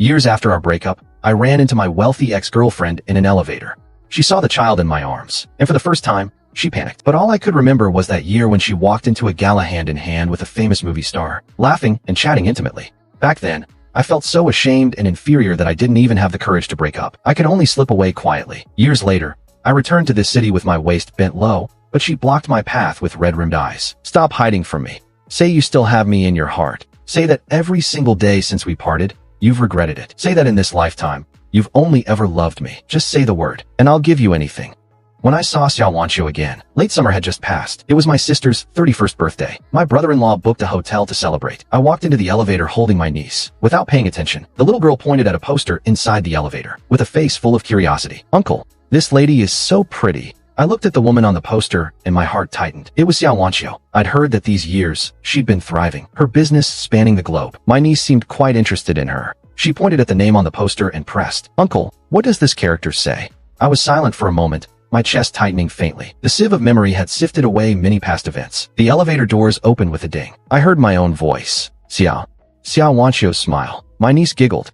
Years after our breakup, I ran into my wealthy ex-girlfriend in an elevator. She saw the child in my arms, and for the first time, she panicked. But all I could remember was that year when she walked into a gala hand in hand with a famous movie star, laughing and chatting intimately. Back then, I felt so ashamed and inferior that I didn't even have the courage to break up. I could only slip away quietly. Years later, I returned to this city with my waist bent low, but she blocked my path with red-rimmed eyes. Stop hiding from me. Say you still have me in your heart. Say that every single day since we parted, you've regretted it. Say that in this lifetime, you've only ever loved me. Just say the word, and I'll give you anything. When I saw Xiao Wanqiu again, late summer had just passed. It was my sister's 31st birthday. My brother-in-law booked a hotel to celebrate. I walked into the elevator holding my niece. Without paying attention, the little girl pointed at a poster inside the elevator, with a face full of curiosity. "Uncle, this lady is so pretty." I looked at the woman on the poster, and my heart tightened. It was Xiao Wanqiu. I'd heard that these years, she'd been thriving, her business spanning the globe. My niece seemed quite interested in her. She pointed at the name on the poster and pressed, "Uncle, what does this character say?" I was silent for a moment, my chest tightening faintly. The sieve of memory had sifted away many past events. The elevator doors opened with a ding. I heard my own voice. Xiao Wanqiu's smile. My niece giggled.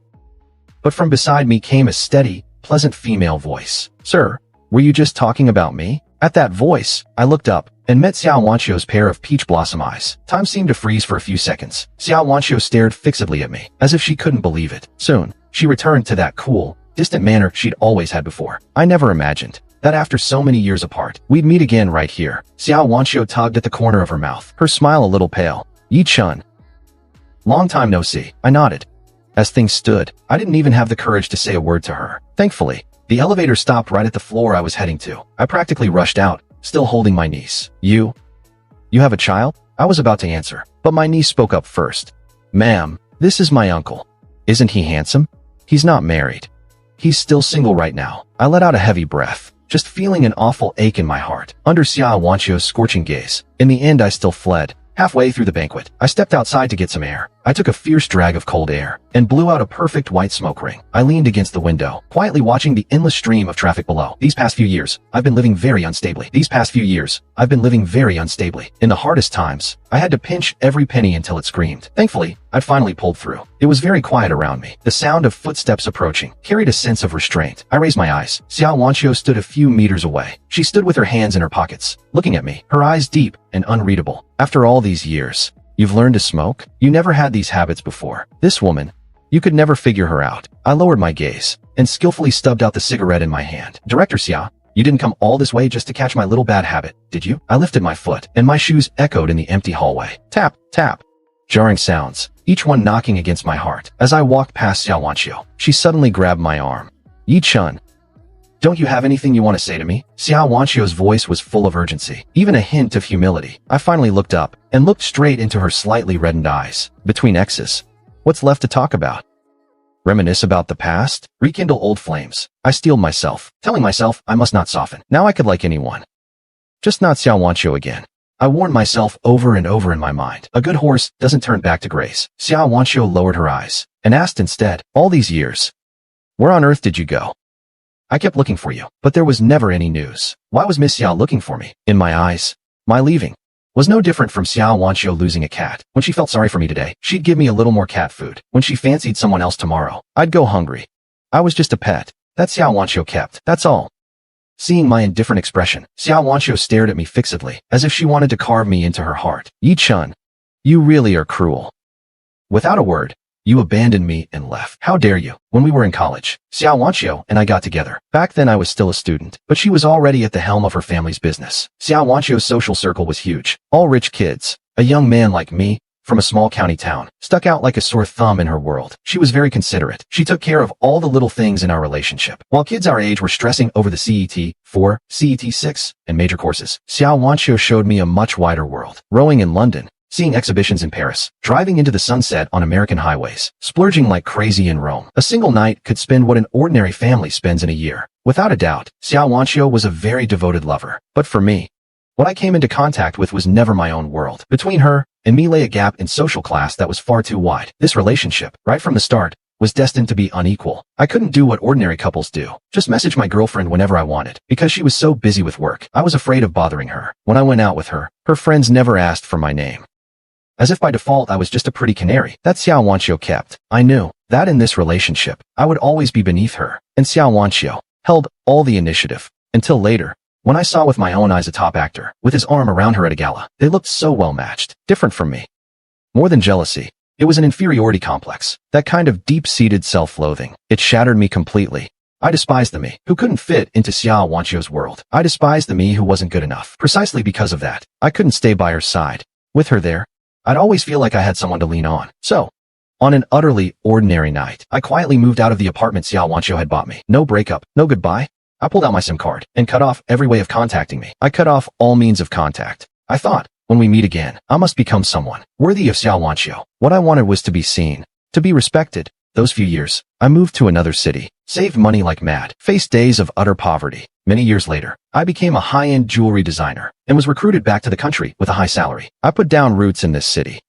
But from beside me came a steady, pleasant female voice. "Sir, were you just talking about me?" At that voice, I looked up and met Xiao Wanqiu's pair of peach blossom eyes. Time seemed to freeze for a few seconds. Xiao Wanqiu stared fixedly at me, as if she couldn't believe it. Soon, she returned to that cool, distant manner she'd always had before. I never imagined that after so many years apart, we'd meet again right here. Xiao Wanqiu tugged at the corner of her mouth, her smile a little pale. "Yi Chun. Long time no see." I nodded. As things stood, I didn't even have the courage to say a word to her. Thankfully, the elevator stopped right at the floor I was heading to. I practically rushed out, still holding my niece. You have a child?" I was about to answer, but my niece spoke up first. "Ma'am, this is my uncle. Isn't he handsome? He's not married. He's still single right now." I let out a heavy breath, just feeling an awful ache in my heart, under Xiao Wanqiu's scorching gaze. In the end, I still fled. Halfway through the banquet, I stepped outside to get some air. I took a fierce drag of cold air and blew out a perfect white smoke ring. I leaned against the window, quietly watching the endless stream of traffic below. These past few years, I've been living very unstably. In the hardest times, I had to pinch every penny until it screamed. Thankfully, I'd finally pulled through. It was very quiet around me. The sound of footsteps approaching carried a sense of restraint. I raised my eyes. Xiao Wanqiu stood a few meters away. She stood with her hands in her pockets, looking at me, her eyes deep and unreadable. "After all these years, you've learned to smoke? You never had these habits before. This woman, you could never figure her out." I lowered my gaze and skillfully stubbed out the cigarette in my hand. "Director Xia, you didn't come all this way just to catch my little bad habit, did you?" I lifted my foot, and my shoes echoed in the empty hallway. Tap, tap. Jarring sounds, each one knocking against my heart. As I walked past Xiao Wanqiu, she suddenly grabbed my arm. "Yi Chun, don't you have anything you want to say to me?" Xiao Wanqiu's voice was full of urgency, even a hint of humility. I finally looked up and looked straight into her slightly reddened eyes. "Between exes, what's left to talk about? Reminisce about the past? Rekindle old flames?" I steeled myself, telling myself I must not soften. Now I could like anyone, just not Xiao Wanqiu again. I warned myself over and over in my mind. A good horse doesn't turn back to graze. Xiao Wanqiu lowered her eyes and asked instead, "All these years, where on earth did you go? I kept looking for you, but there was never any news. Why was Miss Xiao looking for me?" In my eyes, my leaving was no different from Xiao Wanqiu losing a cat. When she felt sorry for me today, she'd give me a little more cat food. When she fancied someone else tomorrow, I'd go hungry. I was just a pet that Xiao Wanqiu kept. That's all. Seeing my indifferent expression, Xiao Wanqiu stared at me fixedly, as if she wanted to carve me into her heart. "Yi Chun, you really are cruel. Without a word, you abandoned me and left. How dare you?" When we were in college, Xiao Wanqiu and I got together. Back then I was still a student, but she was already at the helm of her family's business. Xiao Wanqiu's social circle was huge. All rich kids. A young man like me, from a small county town, stuck out like a sore thumb in her world. She was very considerate. She took care of all the little things in our relationship. While kids our age were stressing over the CET 4, CET 6, and major courses, Xiao Wanqiu showed me a much wider world. Rowing in London, seeing exhibitions in Paris, driving into the sunset on American highways, splurging like crazy in Rome. A single night could spend what an ordinary family spends in a year. Without a doubt, Xiao Wanqiu was a very devoted lover. But for me, what I came into contact with was never my own world. Between her and me lay a gap in social class that was far too wide. This relationship, right from the start, was destined to be unequal. I couldn't do what ordinary couples do, just message my girlfriend whenever I wanted, because she was so busy with work. I was afraid of bothering her. When I went out with her, her friends never asked for my name, as if by default I was just a pretty canary that Xiao Wanqiu kept. I knew that in this relationship, I would always be beneath her, and Xiao Wanqiu held all the initiative. Until later, when I saw with my own eyes a top actor, with his arm around her at a gala, they looked so well matched, different from me. More than jealousy, it was an inferiority complex, that kind of deep-seated self-loathing. It shattered me completely. I despised the me who couldn't fit into Xiao Wanqiu's world. I despised the me who wasn't good enough. Precisely because of that, I couldn't stay by her side. With her there, I'd always feel like I had someone to lean on. So, on an utterly ordinary night, I quietly moved out of the apartment Xiao Wanqiu had bought me. No breakup, no goodbye. I pulled out my SIM card and cut off every way of contacting me. I cut off all means of contact. I thought, when we meet again, I must become someone worthy of Xiao Wanqiu. What I wanted was to be seen, to be respected. Those few years, I moved to another city, saved money like mad, faced days of utter poverty. Many years later, I became a high-end jewelry designer and was recruited back to the country with a high salary. I put down roots in this city.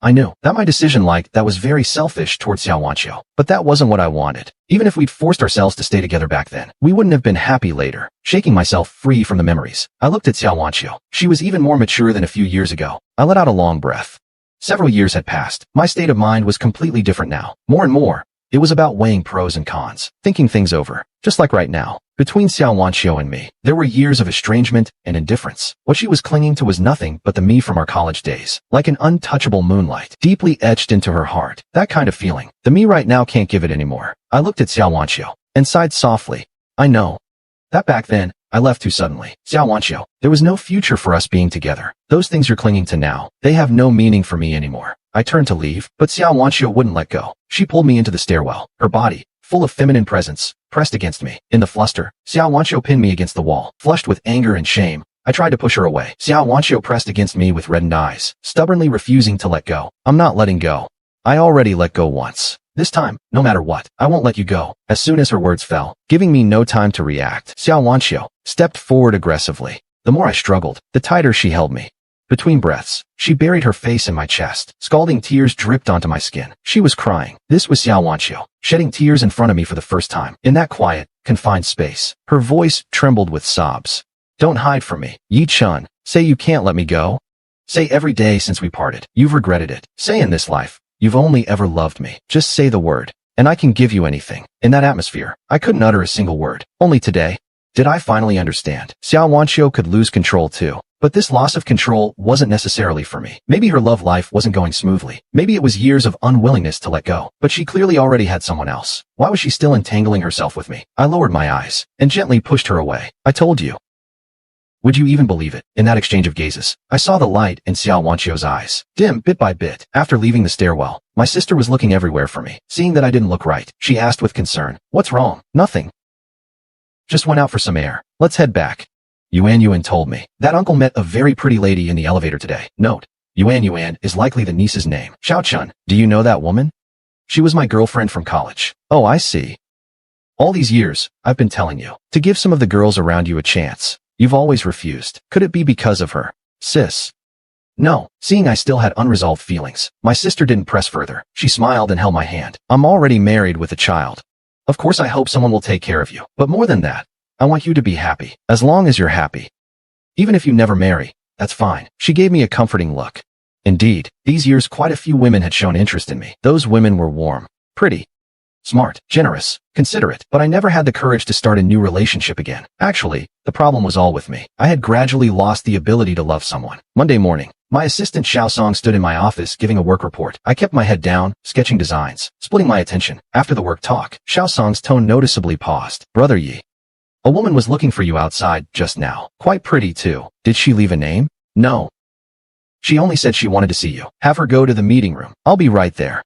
I knew that my decision like that was very selfish towards Xiao Wanqiu, but that wasn't what I wanted. Even if we'd forced ourselves to stay together back then, we wouldn't have been happy later. Shaking myself free from the memories, I looked at Xiao Wanqiu. She was even more mature than a few years ago. I let out a long breath. Several years had passed. My state of mind was completely different now. More and more, it was about weighing pros and cons, thinking things over. Just like right now, between Xiao Wanqiu and me, there were years of estrangement and indifference. What she was clinging to was nothing but the me from our college days, like an untouchable moonlight, deeply etched into her heart. That kind of feeling, the me right now can't give it anymore. I looked at Xiao Wanqiu and sighed softly. I know that back then, I left too suddenly. Xiao Wanqiu, there was no future for us being together. Those things you're clinging to now, they have no meaning for me anymore. I turned to leave, but Xiao Wanqiu wouldn't let go. She pulled me into the stairwell, her body, full of feminine presence, pressed against me. In the fluster, Xiao Wanqiu pinned me against the wall. Flushed with anger and shame, I tried to push her away. Xiao Wanqiu pressed against me with reddened eyes, stubbornly refusing to let go. I'm not letting go. I already let go once. This time, no matter what, I won't let you go. As soon as her words fell, giving me no time to react, Xiao Wanqiu stepped forward aggressively. The more I struggled, the tighter she held me. Between breaths, she buried her face in my chest. Scalding tears dripped onto my skin. She was crying. This was Xiao Wanqiu, shedding tears in front of me for the first time. In that quiet, confined space, her voice trembled with sobs. Don't hide from me. Yi Chun, say you can't let me go. Say every day since we parted, you've regretted it. Say in this life, you've only ever loved me. Just say the word, and I can give you anything. In that atmosphere, I couldn't utter a single word. Only today did I finally understand. Xiao Wanqiu could lose control too. But this loss of control wasn't necessarily for me. Maybe her love life wasn't going smoothly. Maybe it was years of unwillingness to let go. But she clearly already had someone else. Why was she still entangling herself with me? I lowered my eyes and gently pushed her away. I told you. Would you even believe it? In that exchange of gazes, I saw the light in Xiao Wanqiu's eyes, dim bit by bit. After leaving the stairwell, my sister was looking everywhere for me. Seeing that I didn't look right, she asked with concern, "What's wrong?" "Nothing. Just went out for some air. Let's head back." Yuan told me that uncle met a very pretty lady in the elevator today. Note, Yuan is likely the niece's name. Xiao Chun, do you know that woman? She was my girlfriend from college. Oh, I see. All these years, I've been telling you to give some of the girls around you a chance. You've always refused. Could it be because of her, sis? No. Seeing I still had unresolved feelings, my sister didn't press further. She smiled and held my hand. I'm already married with a child. Of course I hope someone will take care of you. But more than that, I want you to be happy. As long as you're happy. Even if you never marry, that's fine. She gave me a comforting look. Indeed, these years quite a few women had shown interest in me. Those women were warm, pretty, smart, generous, considerate, but I never had the courage to start a new relationship again. Actually, the problem was all with me. I had gradually lost the ability to love someone. Monday morning, my assistant Xiao Song stood in my office giving a work report. I kept my head down, sketching designs, splitting my attention. After the work talk, Xiao Song's tone noticeably paused. Brother Yi, a woman was looking for you outside just now. Quite pretty too. Did she leave a name? No. She only said she wanted to see you. Have her go to the meeting room. I'll be right there.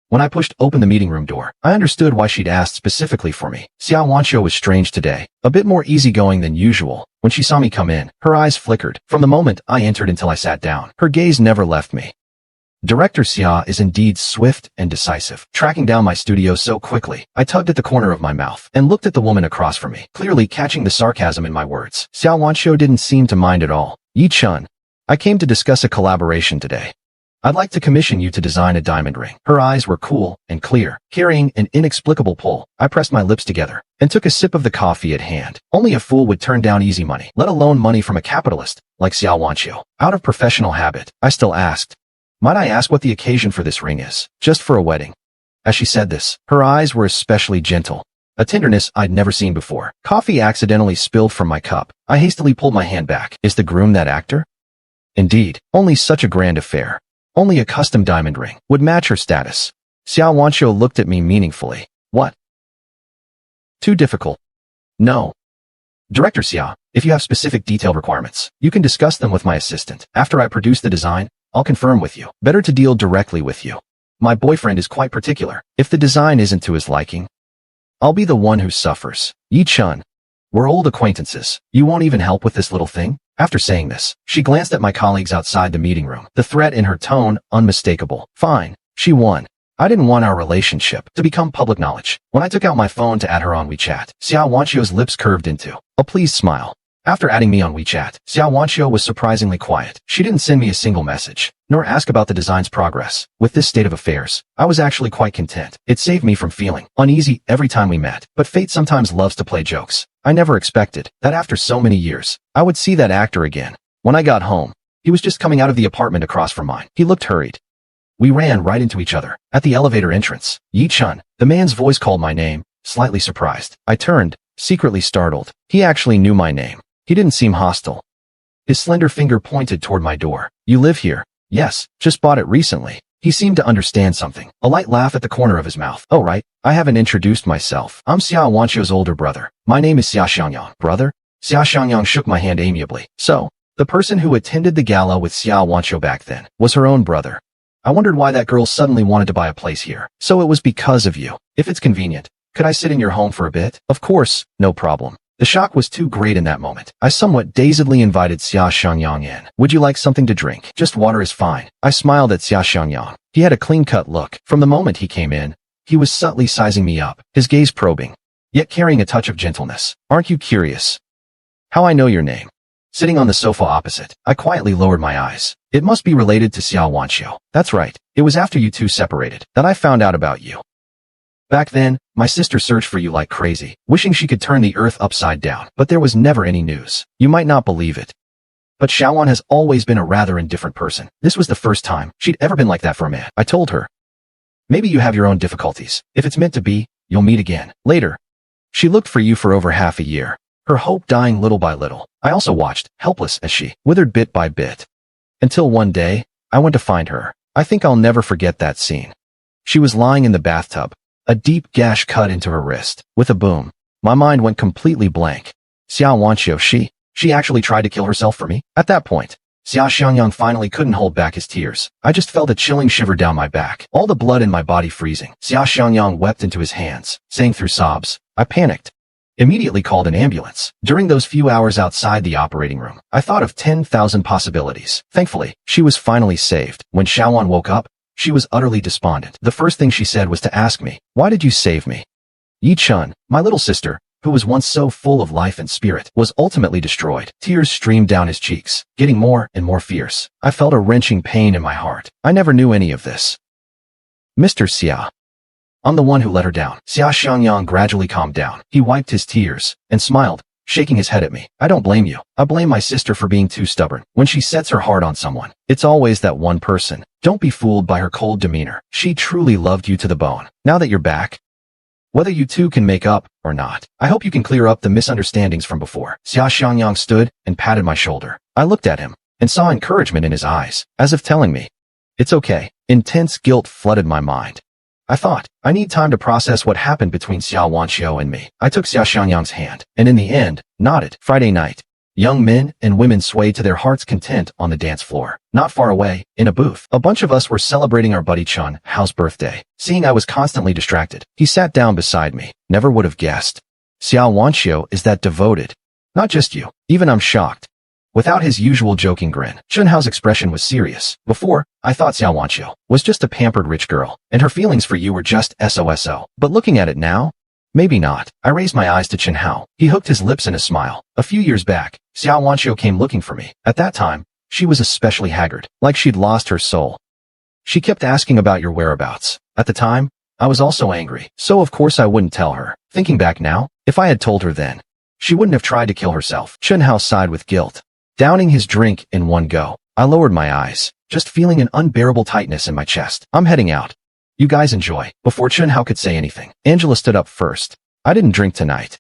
When I pushed open the meeting room door, I understood why she'd asked specifically for me. Xiao Wanqiu was strange today, a bit more easygoing than usual. When she saw me come in, her eyes flickered. From the moment I entered until I sat down, her gaze never left me. Director Xia is indeed swift and decisive. Tracking down my studio so quickly, I tugged at the corner of my mouth and looked at the woman across from me, clearly catching the sarcasm in my words. Xiao Wanqiu didn't seem to mind at all. Yi Chun, I came to discuss a collaboration today. I'd like to commission you to design a diamond ring. Her eyes were cool and clear, carrying an inexplicable pull. I pressed my lips together and took a sip of the coffee at hand. Only a fool would turn down easy money, let alone money from a capitalist like Xiao Wanqiu. Out of professional habit, I still asked, Might I ask what the occasion for this ring is? Just for a wedding. As she said this, her eyes were especially gentle, a tenderness I'd never seen before. Coffee accidentally spilled from my cup. I hastily pulled my hand back. Is the groom that actor? Indeed, only such a grand affair. Only a custom diamond ring would match her status. Xiao Wanqiu looked at me meaningfully. What? Too difficult? No. Director Xia, if you have specific detailed requirements, you can discuss them with my assistant. After I produce the design, I'll confirm with you. Better to deal directly with you. My boyfriend is quite particular. If the design isn't to his liking, I'll be the one who suffers. Yi Chun, we're old acquaintances. You won't even help with this little thing? After saying this, she glanced at my colleagues outside the meeting room, the threat in her tone unmistakable. Fine, she won. I didn't want our relationship to become public knowledge. When I took out my phone to add her on WeChat, Xiao Wanqiu's lips curved into a pleased smile. After adding me on WeChat, Xiao Wanqiu was surprisingly quiet. She didn't send me a single message, nor ask about the design's progress. With this state of affairs, I was actually quite content. It saved me from feeling uneasy every time we met. But fate sometimes loves to play jokes. I never expected that after so many years, I would see that actor again. When I got home, he was just coming out of the apartment across from mine. He looked hurried. We ran right into each other at the elevator entrance. Yi Chun, the man's voice called my name, slightly surprised. I turned, secretly startled. He actually knew my name. He didn't seem hostile. His slender finger pointed toward my door. You live here? Yes, just bought it recently. He seemed to understand something. A light laugh at the corner of his mouth. Oh right, I haven't introduced myself. I'm Xiao Wanqiu's older brother. My name is Xia Xiangyang. Brother? Xia Xiangyang shook my hand amiably. So, the person who attended the gala with Xiao Wanqiu back then was her own brother. I wondered why that girl suddenly wanted to buy a place here. So it was because of you. If it's convenient, could I sit in your home for a bit? Of course, no problem. The shock was too great in that moment. I somewhat dazedly invited Xia Xiangyang in. Would you like something to drink? Just water is fine. I smiled at Xia Xiangyang. He had a clean-cut look. From the moment he came in, he was subtly sizing me up, his gaze probing, yet carrying a touch of gentleness. Aren't you curious how I know your name? Sitting on the sofa opposite, I quietly lowered my eyes. It must be related to Xiao Wanqiu. That's right. It was after you two separated that I found out about you. Back then, my sister searched for you like crazy, wishing she could turn the earth upside down, but there was never any news. You might not believe it, but Xiaowan has always been a rather indifferent person. This was the first time she'd ever been like that for a man. I told her, maybe you have your own difficulties. If it's meant to be, you'll meet again. Later, she looked for you for over half a year, her hope dying little by little. I also watched, helpless as she withered bit by bit, until one day, I went to find her. I think I'll never forget that scene. She was lying in the bathtub, a deep gash cut into her wrist. With a boom, my mind went completely blank. Xiao Wanqiu, she actually tried to kill herself for me? At that point, Xia Xiangyang finally couldn't hold back his tears. I just felt a chilling shiver down my back, all the blood in my body freezing. Xia Xiangyang wept into his hands, saying through sobs. I panicked. Immediately called an ambulance. During those few hours outside the operating room, I thought of 10,000 possibilities. Thankfully, she was finally saved. When Xiaowan woke up, she was utterly despondent. The first thing she said was to ask me, why did you save me? Yi Chun, my little sister, who was once so full of life and spirit, was ultimately destroyed. Tears streamed down his cheeks, getting more and more fierce. I felt a wrenching pain in my heart. I never knew any of this. Mr. Xia, I'm the one who let her down. Xia Xiangyang gradually calmed down. He wiped his tears and smiled, shaking his head at me. I don't blame you. I blame my sister for being too stubborn. When she sets her heart on someone, it's always that one person. Don't be fooled by her cold demeanor. She truly loved you to the bone. Now that you're back, whether you two can make up or not, I hope you can clear up the misunderstandings from before. Xia Xiangyang stood and patted my shoulder. I looked at him and saw encouragement in his eyes, as if telling me, it's okay. Intense guilt flooded my mind. I thought, I need time to process what happened between Xiao Wanqiu and me. I took Xia Xiangyang's hand, and in the end, nodded. Friday night, young men and women swayed to their heart's content on the dance floor. Not far away, in a booth, a bunch of us were celebrating our buddy Chun Hao's birthday. Seeing I was constantly distracted, he sat down beside me. Never would have guessed. Xiao Wanqiu is that devoted. Not just you. Even I'm shocked. Without his usual joking grin, Chun Hao's expression was serious. Before, I thought Xiao Wanqiu was just a pampered rich girl, and her feelings for you were just SOSO. But looking at it now, maybe not. I raised my eyes to Chun Hao. He hooked his lips in a smile. A few years back, Xiao Wanqiu came looking for me. At that time, she was especially haggard, like she'd lost her soul. She kept asking about your whereabouts. At the time, I was also angry, so of course I wouldn't tell her. Thinking back now, if I had told her then, she wouldn't have tried to kill herself. Chun Hao sighed with guilt. Downing his drink in one go, I lowered my eyes. just feeling an unbearable tightness in my chest. I'm heading out. You guys enjoy. Before Chun Hao could say anything, Angela stood up first. I didn't drink tonight.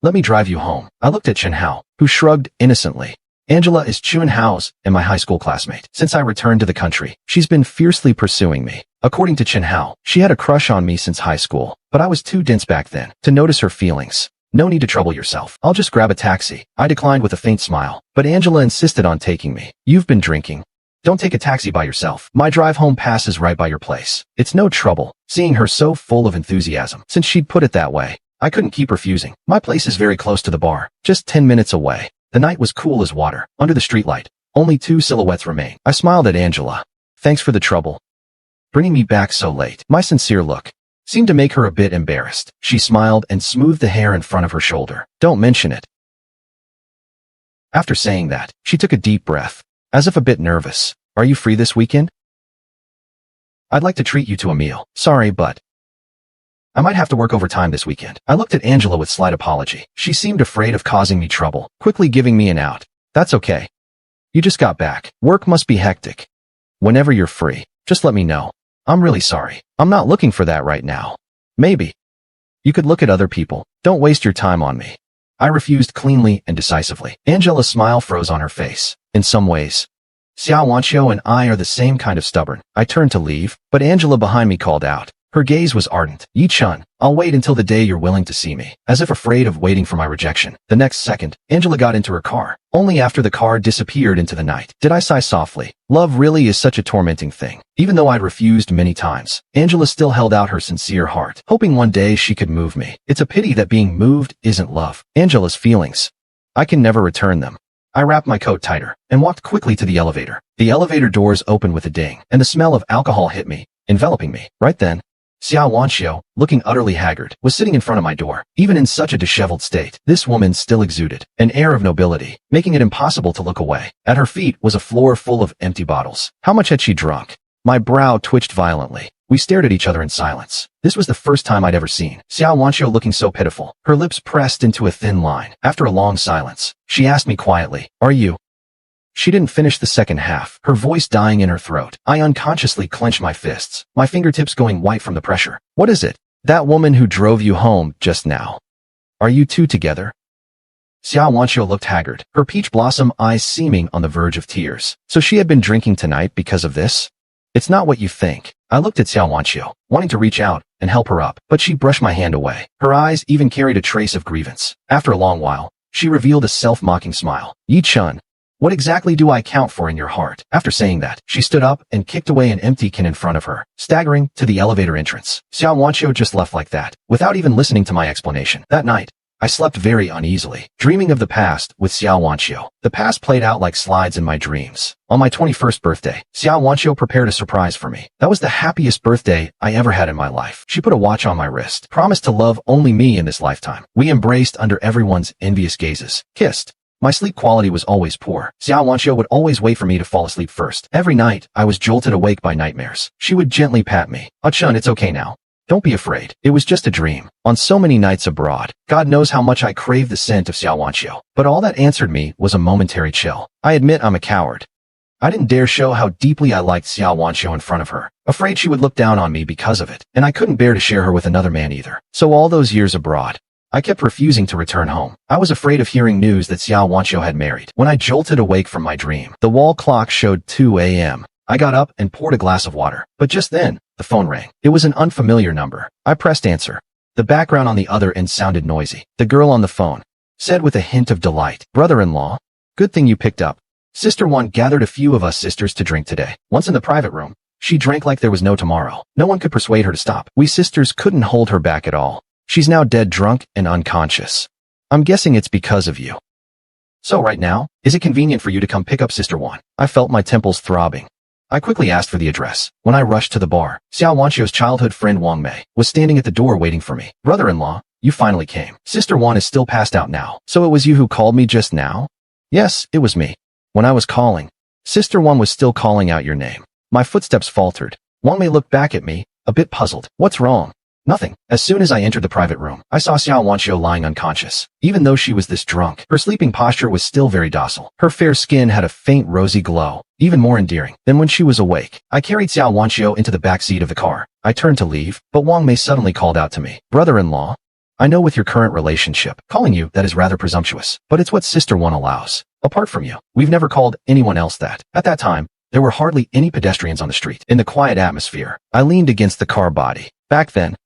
Let me drive you home. I looked at Chun Hao, who shrugged innocently. Angela is Chun Hao's and my high school classmate. Since I returned to the country, she's been fiercely pursuing me. According to Chun Hao, she had a crush on me since high school, but I was too dense back then to notice her feelings. No need to trouble yourself. I'll just grab a taxi. I declined with a faint smile, but Angela insisted on taking me. You've been drinking. Don't take a taxi by yourself. My drive home passes right by your place. It's no trouble. Seeing her so full of enthusiasm, since she'd put it that way, I couldn't keep refusing. My place is very close to the bar, just 10 minutes away. The night was cool as water. Under the streetlight, only 2 silhouettes remained. I smiled at Angela. Thanks for the trouble. Bringing me back so late. My sincere look seemed to make her a bit embarrassed. She smiled and smoothed the hair in front of her shoulder. Don't mention it. After saying that, she took a deep breath, as if a bit nervous. Are you free this weekend? I'd like to treat you to a meal. Sorry, but I might have to work overtime this weekend. I looked at Angela with slight apology. She seemed afraid of causing me trouble, quickly giving me an out. That's okay. You just got back. Work must be hectic. Whenever you're free, just let me know. I'm really sorry. I'm not looking for that right now. Maybe you could look at other people. Don't waste your time on me. I refused cleanly and decisively. Angela's smile froze on her face. In some ways, Xiao Wanqiu and I are the same kind of stubborn. I turned to leave, but Angela behind me called out. Her gaze was ardent. Yi Chun, I'll wait until the day you're willing to see me. As if afraid of waiting for my rejection. The next second, Angela got into her car. Only after the car disappeared into the night did I sigh softly. Love really is such a tormenting thing. Even though I'd refused many times, Angela still held out her sincere heart, hoping one day she could move me. It's a pity that being moved isn't love. Angela's feelings, I can never return them. I wrapped my coat tighter and walked quickly to the elevator. The elevator doors opened with a ding, and the smell of alcohol hit me, enveloping me. Right then, Xiao Wanqiu, looking utterly haggard, was sitting in front of my door. Even in such a disheveled state, this woman still exuded an air of nobility, making it impossible to look away. At her feet was a floor full of empty bottles. How much had she drunk? My brow twitched violently. We stared at each other in silence. This was the first time I'd ever seen Xiao Wanqiu looking so pitiful. Her lips pressed into a thin line. After a long silence, she asked me quietly, "Are you?" She didn't finish the second half, her voice dying in her throat. I unconsciously clenched my fists, my fingertips going white from the pressure. What is it? That woman who drove you home just now. Are you two together? Xiao Wanqiu looked haggard, her peach blossom eyes seeming on the verge of tears. So she had been drinking tonight because of this? It's not what you think. I looked at Xiao Wanqiu, wanting to reach out and help her up, but she brushed my hand away. Her eyes even carried a trace of grievance. After a long while, she revealed a self-mocking smile. Yi Chun, what exactly do I count for in your heart? After saying that, she stood up and kicked away an empty can in front of her, staggering to the elevator entrance. Xiao Wanqiu just left like that, without even listening to my explanation. That night, I slept very uneasily, dreaming of the past with Xiao Wanqiu. The past played out like slides in my dreams. On my 21st birthday, Xiao Wanqiu prepared a surprise for me. That was the happiest birthday I ever had in my life. She put a watch on my wrist, promised to love only me in this lifetime. We embraced under everyone's envious gazes, kissed. My sleep quality was always poor. Xiao Wanqiu would always wait for me to fall asleep first. Every night, I was jolted awake by nightmares. She would gently pat me. "Ah Chun, it's okay now. Don't be afraid. It was just a dream." On so many nights abroad, God knows how much I craved the scent of Xiao Wanqiu. But all that answered me was a momentary chill. I admit I'm a coward. I didn't dare show how deeply I liked Xiao Wanqiu in front of her, afraid she would look down on me because of it, and I couldn't bear to share her with another man either. So all those years abroad, I kept refusing to return home. I was afraid of hearing news that Xiao Wanqiu had married. When I jolted awake from my dream, the wall clock showed 2 a.m. I got up and poured a glass of water. But just then, the phone rang. It was an unfamiliar number. I pressed answer. The background on the other end sounded noisy. The girl on the phone said with a hint of delight, "Brother-in-law, good thing you picked up. Sister One gathered a few of us sisters to drink today. Once in the private room, she drank like there was no tomorrow. No one could persuade her to stop. We sisters couldn't hold her back at all. She's now dead drunk and unconscious. I'm guessing it's because of you. So right now, is it convenient for you to come pick up Sister One?" I felt my temples throbbing. I quickly asked for the address. When I rushed to the bar, Xiao Wanqiu's childhood friend Wang Mei was standing at the door waiting for me. "Brother-in-law, you finally came. Sister One is still passed out now. So it was you who called me just now?" "Yes, it was me. When I was calling, Sister One was still calling out your name." My footsteps faltered. Wang Mei looked back at me, a bit puzzled. "What's wrong?" Nothing. As soon as I entered the private room, I saw Xiao Wanqiu lying unconscious. Even though she was this drunk, her sleeping posture was still very docile. Her fair skin had a faint rosy glow, even more endearing than when she was awake. I carried Xiao Wanqiu into the back seat of the car. I turned to leave, but Wang Mei suddenly called out to me. Brother-in-law, I know with your current relationship, calling you that is rather presumptuous, but it's what Sister One allows. Apart from you, we've never called anyone else that. At that time, there were hardly any pedestrians on the street. In the quiet atmosphere, I leaned against the car body. Back then,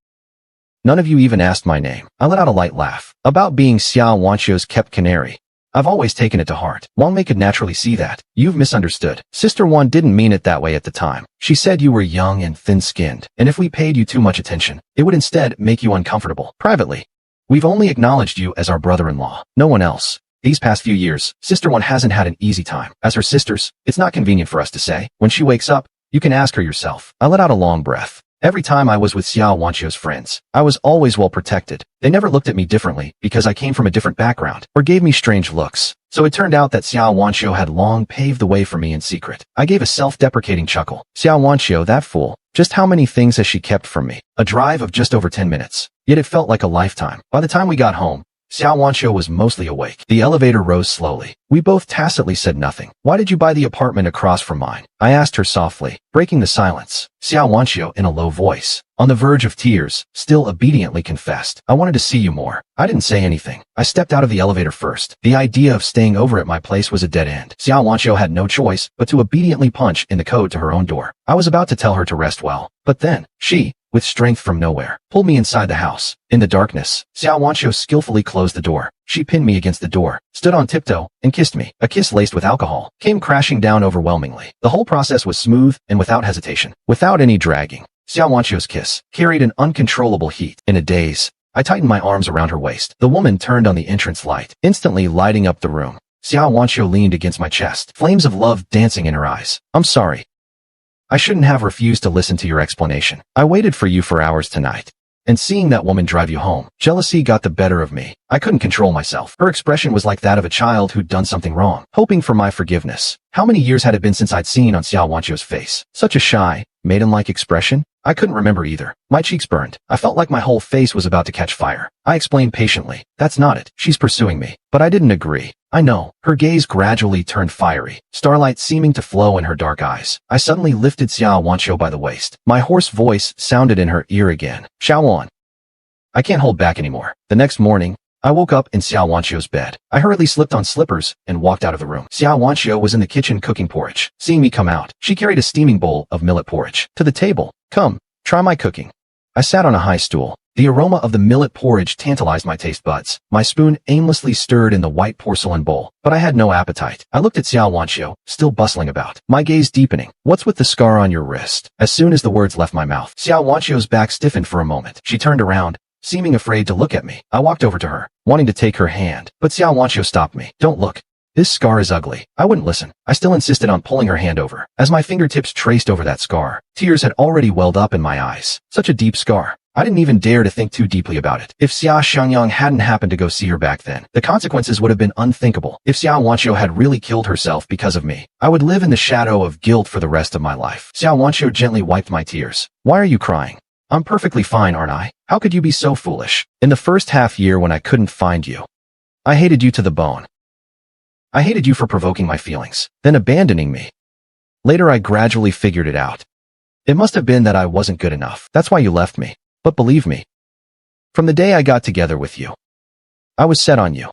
none of you even asked my name. I let out a light laugh. About being Xiao Wanqiu's kept canary. I've always taken it to heart. Wang Mei could naturally see that. You've misunderstood. Sister One didn't mean it that way at the time. She said you were young and thin-skinned, and if we paid you too much attention, it would instead make you uncomfortable. Privately, we've only acknowledged you as our brother-in-law. No one else. These past few years, Sister One hasn't had an easy time. As her sisters, it's not convenient for us to say. When she wakes up, you can ask her yourself. I let out a long breath. Every time I was with Xiao Wanqiu's friends, I was always well protected. They never looked at me differently because I came from a different background or gave me strange looks. So it turned out that Xiao Wanqiu had long paved the way for me in secret. I gave a self-deprecating chuckle. Xiao Wanqiu, that fool. Just how many things has she kept from me? A drive of just over 10 minutes. Yet it felt like a lifetime. By the time we got home, Xiao Wanqiu was mostly awake. The elevator rose slowly. We both tacitly said nothing. Why did you buy the apartment across from mine? I asked her softly, breaking the silence. Xiao Wanqiu, in a low voice, on the verge of tears, still obediently confessed. I wanted to see you more. I didn't say anything. I stepped out of the elevator first. The idea of staying over at my place was a dead end. Xiao Wanqiu had no choice but to obediently punch in the code to her own door. I was about to tell her to rest well, but then, she, with strength from nowhere, pulled me inside the house. In the darkness, Xiao Wanqiu skillfully closed the door. She pinned me against the door, stood on tiptoe, and kissed me. A kiss laced with alcohol came crashing down overwhelmingly. The whole process was smooth and without hesitation, without any dragging. Xiao Wanqiu's kiss carried an uncontrollable heat. In a daze, I tightened my arms around her waist. The woman turned on the entrance light, instantly lighting up the room. Xiao Wanqiu leaned against my chest, flames of love dancing in her eyes. I'm sorry. I shouldn't have refused to listen to your explanation. I waited for you for hours tonight. And seeing that woman drive you home, jealousy got the better of me. I couldn't control myself. Her expression was like that of a child who'd done something wrong, hoping for my forgiveness. How many years had it been since I'd seen on Xiao Wanqiu's face such a shy, maiden-like expression? I couldn't remember either. My cheeks burned. I felt like my whole face was about to catch fire. I explained patiently, that's not it. She's pursuing me. But I didn't agree. I know. Her gaze gradually turned fiery, starlight seeming to flow in her dark eyes. I suddenly lifted Xiao Wanqiu by the waist. My hoarse voice sounded in her ear again. Xiaowan. I can't hold back anymore. The next morning, I woke up in Xiao Wanqiu's bed. I hurriedly slipped on slippers and walked out of the room. Xiao Wanqiu was in the kitchen cooking porridge. Seeing me come out, she carried a steaming bowl of millet porridge to the table. Come, try my cooking. I sat on a high stool. The aroma of the millet porridge tantalized my taste buds. My spoon aimlessly stirred in the white porcelain bowl, but I had no appetite. I looked at Xiao Wanqiu, still bustling about, my gaze deepening. What's with the scar on your wrist? As soon as the words left my mouth, Xiao Wanqiu's back stiffened for a moment. She turned around, seeming afraid to look at me. I walked over to her, wanting to take her hand, but Xiao Wanqiu stopped me. Don't look. This scar is ugly. I wouldn't listen. I still insisted on pulling her hand over. As my fingertips traced over that scar, tears had already welled up in my eyes. Such a deep scar. I didn't even dare to think too deeply about it. If Xia Xiangyang hadn't happened to go see her back then, the consequences would have been unthinkable. If Xiao Wanqiu had really killed herself because of me, I would live in the shadow of guilt for the rest of my life. Xiao Wanqiu gently wiped my tears. Why are you crying? I'm perfectly fine, aren't I? How could you be so foolish? In the first half year when I couldn't find you, I hated you to the bone. I hated you for provoking my feelings, then abandoning me. Later I gradually figured it out. It must have been that I wasn't good enough. That's why you left me. But believe me, from the day I got together with you, I was set on you.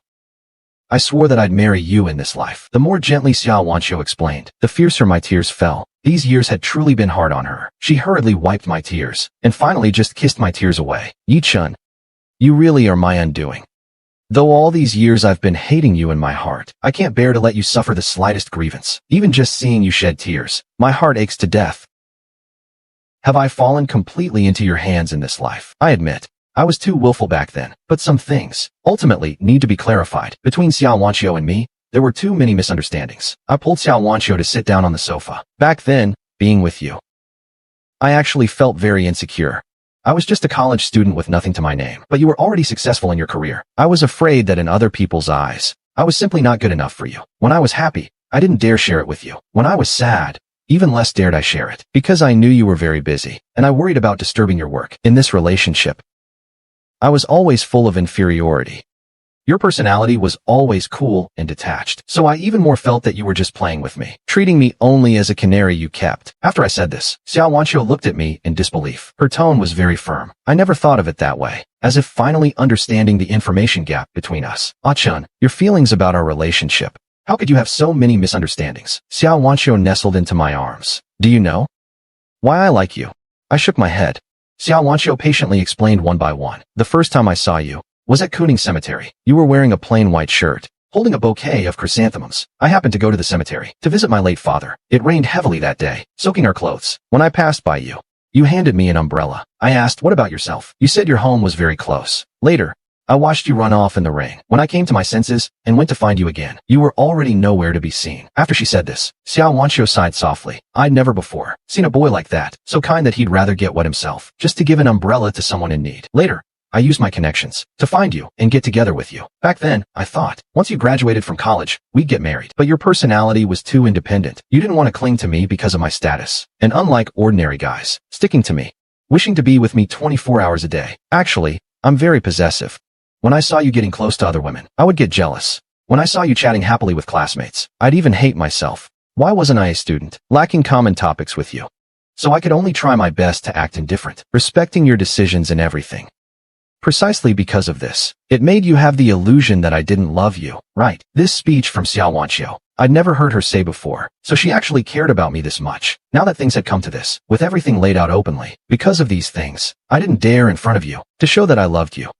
I swore that I'd marry you in this life. The more gently Xiao Wanqiu explained, the fiercer my tears fell. These years had truly been hard on her. She hurriedly wiped my tears, and finally just kissed my tears away. Yi Chun, you really are my undoing. Though all these years I've been hating you in my heart, I can't bear to let you suffer the slightest grievance. Even just seeing you shed tears, my heart aches to death. Have I fallen completely into your hands in this life? I admit, I was too willful back then, but some things, ultimately, need to be clarified. Between Xiao Wanqiu and me, there were too many misunderstandings. I pulled Xiao Wanqiu to sit down on the sofa. Back then, being with you, I actually felt very insecure. I was just a college student with nothing to my name, but you were already successful in your career. I was afraid that in other people's eyes, I was simply not good enough for you. When I was happy, I didn't dare share it with you. When I was sad, Even less dared I share it, because I knew you were very busy, and I worried about disturbing your work. In this relationship, I was always full of inferiority. Your personality was always cool and detached, so I even more felt that you were just playing with me, treating me only as a canary you kept. After I said this, Xiao Wanqiu looked at me in disbelief. Her tone was very firm. I never thought of it that way, as if finally understanding the information gap between us. Ah-chun, your feelings about our relationship. How could you have so many misunderstandings? Xiao Wanqiu nestled into my arms. Do you know why I like you? I shook my head. Xiao Wanqiu patiently explained one by one. The first time I saw you was at Kuning Cemetery. You were wearing a plain white shirt, holding a bouquet of chrysanthemums. I happened to go to the cemetery to visit my late father. It rained heavily that day, soaking our clothes. When I passed by you, you handed me an umbrella. I asked, what about yourself? You said your home was very close. Later, I watched you run off in the rain. When I came to my senses and went to find you again, you were already nowhere to be seen. After she said this, Xiao Wanqiu sighed softly. I'd never before seen a boy like that, so kind that he'd rather get wet himself, just to give an umbrella to someone in need. Later, I used my connections to find you and get together with you. Back then, I thought, once you graduated from college, we'd get married. But your personality was too independent. You didn't want to cling to me because of my status. And unlike ordinary guys, sticking to me, wishing to be with me 24 hours a day. Actually, I'm very possessive. When I saw you getting close to other women, I would get jealous. When I saw you chatting happily with classmates, I'd even hate myself. Why wasn't I a student, lacking common topics with you? So I could only try my best to act indifferent, respecting your decisions and everything. Precisely because of this, it made you have the illusion that I didn't love you, right? This speech from Xiao Wanqiu, I'd never heard her say before, so she actually cared about me this much. Now that things had come to this, with everything laid out openly, because of these things, I didn't dare in front of you to show that I loved you.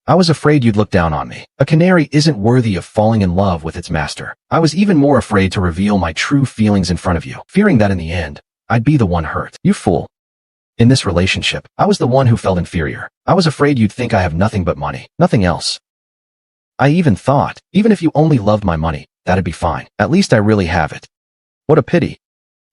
I was afraid you'd look down on me. A canary isn't worthy of falling in love with its master. I was even more afraid to reveal my true feelings in front of you, fearing that in the end, I'd be the one hurt. You fool. In this relationship, I was the one who felt inferior. I was afraid you'd think I have nothing but money, nothing else. I even thought, even if you only loved my money, that'd be fine. At least I really have it. What a pity.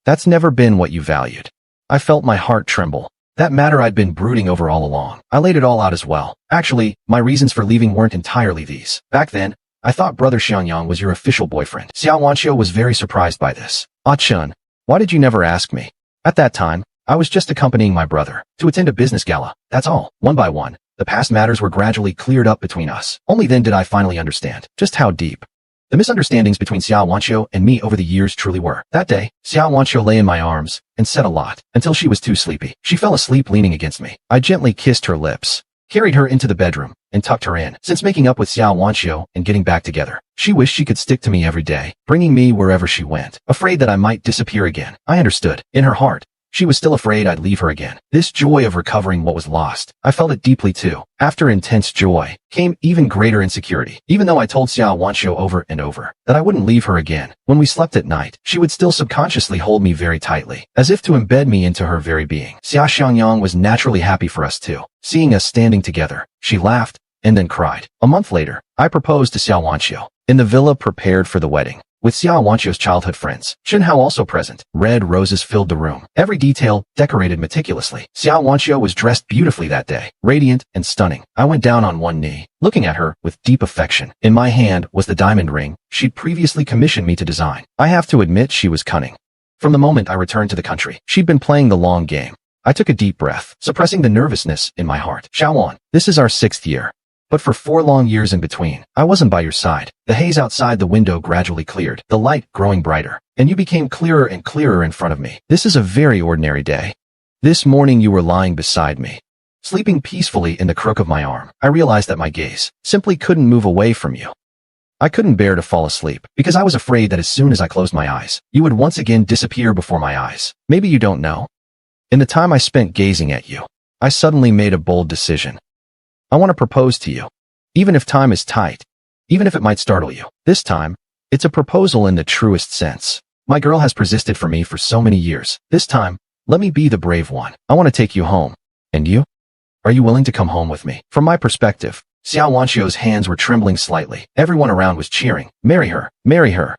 That's never been what you valued. I felt my heart tremble. That matter I'd been brooding over all along. I laid it all out as well. Actually, my reasons for leaving weren't entirely these. Back then, I thought Brother Xiangyang was your official boyfriend. Xiao Wanqiu was very surprised by this. Ah-chun, why did you never ask me? At that time, I was just accompanying my brother to attend a business gala. That's all. One by one, the past matters were gradually cleared up between us. Only then did I finally understand just how deep the misunderstandings between Xiao Wanqiu and me over the years truly were. That day, Xiao Wanqiu lay in my arms and said a lot until she was too sleepy. She fell asleep leaning against me. I gently kissed her lips, carried her into the bedroom, and tucked her in. Since making up with Xiao Wanqiu and getting back together, she wished she could stick to me every day, bringing me wherever she went, afraid that I might disappear again. I understood. In her heart, she was still afraid I'd leave her again. This joy of recovering what was lost, I felt it deeply too. After intense joy, came even greater insecurity. Even though I told Xiao Wanqiu over and over that I wouldn't leave her again, when we slept at night, she would still subconsciously hold me very tightly, as if to embed me into her very being. Xia Xiangyang was naturally happy for us too. Seeing us standing together, she laughed and then cried. A month later, I proposed to Xiao Wanqiu in the villa prepared for the wedding, with Xiao Wanqiu's childhood friends, Chen Hao also present. Red roses filled the room, every detail decorated meticulously. Xiao Wanqiu was dressed beautifully that day, radiant and stunning. I went down on one knee, looking at her with deep affection. In my hand was the diamond ring she'd previously commissioned me to design. I have to admit she was cunning. From the moment I returned to the country, she'd been playing the long game. I took a deep breath, suppressing the nervousness in my heart. Xiaowan, this is our 6th year. But for 4 long years in between, I wasn't by your side. The haze outside the window gradually cleared, the light growing brighter, and you became clearer and clearer in front of me. This is a very ordinary day. This morning you were lying beside me, sleeping peacefully in the crook of my arm. I realized that my gaze simply couldn't move away from you. I couldn't bear to fall asleep, because I was afraid that as soon as I closed my eyes, you would once again disappear before my eyes. Maybe you don't know. In the time I spent gazing at you, I suddenly made a bold decision. I want to propose to you, even if time is tight, even if it might startle you. This time, it's a proposal in the truest sense. My girl has persisted for me for so many years. This time, let me be the brave one. I want to take you home. And you? Are you willing to come home with me? From my perspective, Xiao Wanqiu's hands were trembling slightly. Everyone around was cheering. Marry her. Marry her.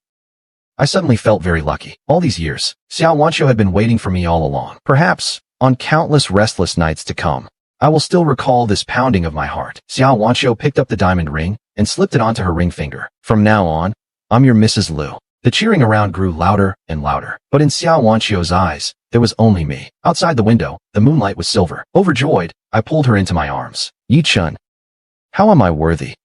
I suddenly felt very lucky. All these years, Xiao Wanqiu had been waiting for me all along. Perhaps, on countless restless nights to come, I will still recall this pounding of my heart. Xiao Wanqiu picked up the diamond ring and slipped it onto her ring finger. From now on, I'm your Mrs. Liu. The cheering around grew louder and louder, but in Xiao Wanqiu's eyes, there was only me. Outside the window, the moonlight was silver. Overjoyed, I pulled her into my arms. Yi Chun, how am I worthy?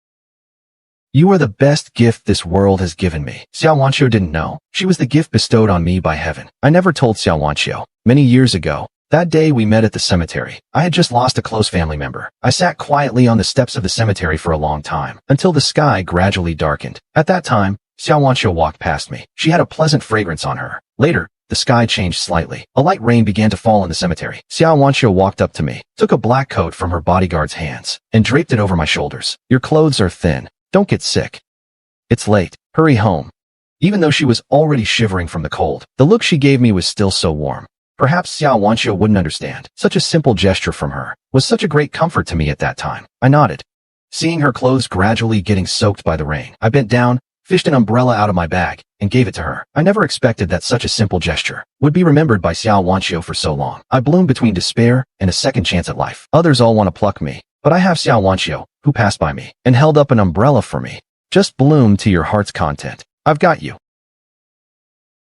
You are the best gift this world has given me. Xiao Wanqiu didn't know. She was the gift bestowed on me by heaven. I never told Xiao Wanqiu. Many years ago, that day we met at the cemetery. I had just lost a close family member. I sat quietly on the steps of the cemetery for a long time, until the sky gradually darkened. At that time, Xiao Wanqiu walked past me. She had a pleasant fragrance on her. Later, the sky changed slightly. A light rain began to fall in the cemetery. Xiao Wanqiu walked up to me, took a black coat from her bodyguard's hands, and draped it over my shoulders. Your clothes are thin. Don't get sick. It's late. Hurry home. Even though she was already shivering from the cold, the look she gave me was still so warm. Perhaps Xiao Wanqiu wouldn't understand. Such a simple gesture from her was such a great comfort to me at that time. I nodded. Seeing her clothes gradually getting soaked by the rain, I bent down, fished an umbrella out of my bag, and gave it to her. I never expected that such a simple gesture would be remembered by Xiao Wanqiu for so long. I bloomed between despair and a second chance at life. Others all want to pluck me, but I have Xiao Wanqiu, who passed by me and held up an umbrella for me. Just bloom to your heart's content. I've got you.